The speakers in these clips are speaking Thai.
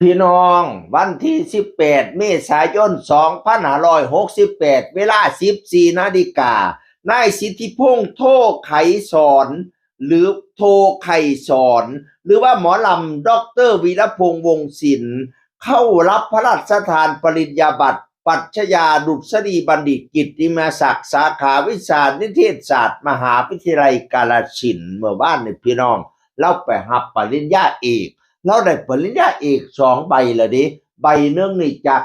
พี่น้องวันที่18เมษายน2568เวลา14นาฬิกานายสิทธิพงษ์โทไขสอนหรือโทไขสอนหรือว่าหมอลำด็อกเตอร์วีรพงษ์วงศ์ศิลป์เข้ารับพระราชทานปริญญาบัตรปรัชญาดุษฎีบัณฑิตกิตติมศักดิ์สาขาวิชานิเทศศาสตร์มหาวิทยาลัยกาฬสินธุ์เมื่อวานนี่พี่น้องเราไปรับปริญญาเอกเราได้ปริญญาเอก2ใบละดิใบหนึ่งนี่จาก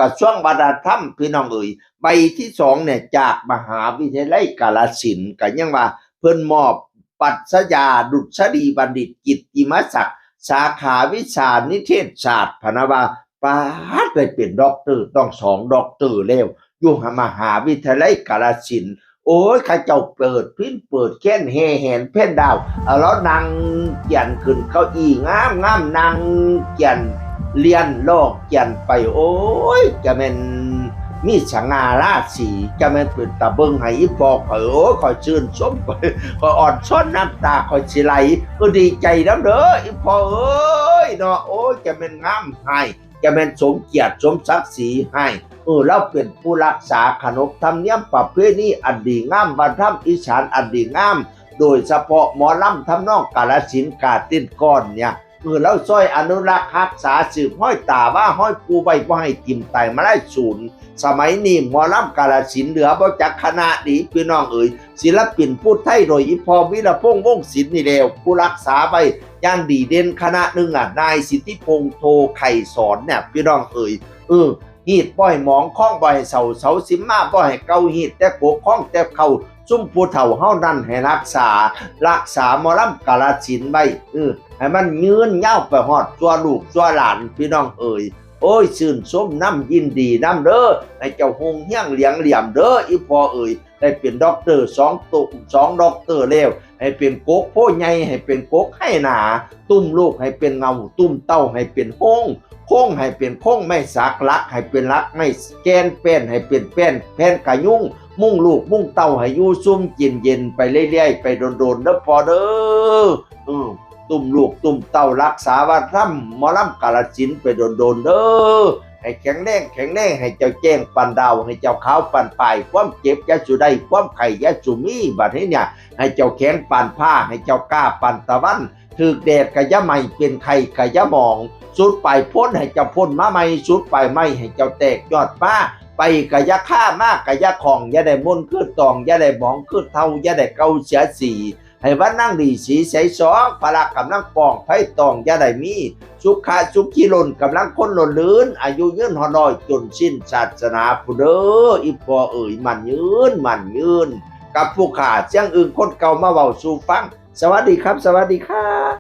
กระทรวงวัฒนธรรมพี่น้องเอ๋ยใบที่2เนี่ยจากมหาวิทยาลัยกาฬสินธุ์ก็ยังว่าเพิ่นมอบปรัชญาดุษฎีบัณฑิตกิตติมศักดิ์สาขาวิชานิเทศศาสตร์พะนะว่าปาดได้เป็นด็อกเตอร์ต้อง2ด็อกเตอร์แล้วอยู่มหาวิทยาลัยกาฬสินธุ์โอ้ยข้าเจ้าเปิดพิ้นเปิดแค้นแห่แหนเพ่นดาวแล้วนางเกียนขึ้นเก้าอี้งามนางเกียนเลียนโลกเกียนไปโอ้ยจะเป็นมีสง่าราศีจะเป็นเป็นตะเบิงให้อีพอข่อยโอ้ยข่อยชื่นชมข่อยอ่อนช้อนน้ำตาข่อยสิไหลก็ดีใจน้ำเด้ออีพอเอ้ยเนาะโอ้ยจะเป็นงามให้จะเป็นสมเกียรติสมศักดิ์ศรีให้เราเป็นผู้รักษาขนบธรรมเนียมประเพณีอันดีงามวัฒนธรรมอีสานอันดีงามโดยเฉพาะหมอลำทำนองกาฬสินธุ์กาติ้นก้อนเนี่ยเราช่วยอนุรักษ์รักษาสืบห้อยตาว่าห้อยปูใบบ่ให้กิมไตมาได้ศูนย์สมัยนี้หมอลำกาฬสินธุ์เหลือบ่จักคณะดีพี่น้องเอ๋ยศิลปินผู้ไทยโดยอีพอวิรพงษ์วงศ์ศิลป์นี่แล้วผู้รักษาไว้อย่างดีเด่นคณะหนึ่งนายสิทธิพงษ์โทไข่สอนเนี่ยพี่น้องเอ๋ยหีดบ่อยหมองข้องบ่อยเสาสิมมาบ่อยเกาหีดแต่โกข้องแต่เขาซุ่มผู้เฒ่าเฮานั่นให้รักษาหมอลำกาฬสินธุ์ไว้ให้มันยืนยาวไปฮอดตัวลูกตัวหลานพี่น้องเอ๋ยโอ้ยชื่นชมน้ำยินดีน้ำเด้อให้เจ้าหงเฮี้ยงเหลียงเหลี่ยมเด้ออีพอเอ๋ยได้เป็นด็อกเตอร์2ด็อกเตอร์แล้วให้เป็นโกกโพใหญ่ให้เป็นโกกให้หนาตุ้มลูกให้เป็นเงาตุ้มเต้าให้เป็นโค้งให้เป็นโค้งไม่สักลักให้เป็นลักไม่แกนเป็นให้เป็นแผ่นกะยุ่งมุ่งลูกมุ่งเต้าให้อยู่ซุ่มกินเย็นไปเรื่อยๆไปโดนๆเด้อพอเด้อตุ่มลูกตุ่มเต้ารักษาวัฒนธรรมหมอลำกาฬสินธุ์ไปโดนๆเด้อให้แข็งแรงให้เจ้าแจ้งปันดาวให้เจ้าขาวปันปลายความเจ็บยะสุได้ความไข่ยะสุมีบัดนี้เนี่ยให้เจ้าแข็งปันผ้าให้เจ้ากล้าปันตะวันถึกแดดกะยะไม่เป็นไข่กะยะหมองสุดไปพ้นให้เจ้าพ้นมาใหม่สุดไปไม่ให้เจ้าแตกยอดป้าไปกะยะฆ่ามากกะยะของอย่าได้มนต์คือตองอย่าได้หมองคือเท่าอย่าได้เกาเสียสีให้วันนั่งดีสีใสสองพละกำลังปองไผ่ตองอย่าได้มีสุขีล้นกำลังคนล้นลื่นอายุยืนหอน้อยจนสิ้นศาสนาผู้เด้ออีพอเอ๋ยมันยืนกับผู้ขาเสียงอื่นคนเก่ามาเว้าสู่ฟังสวัสดีครับสวัสดีครับ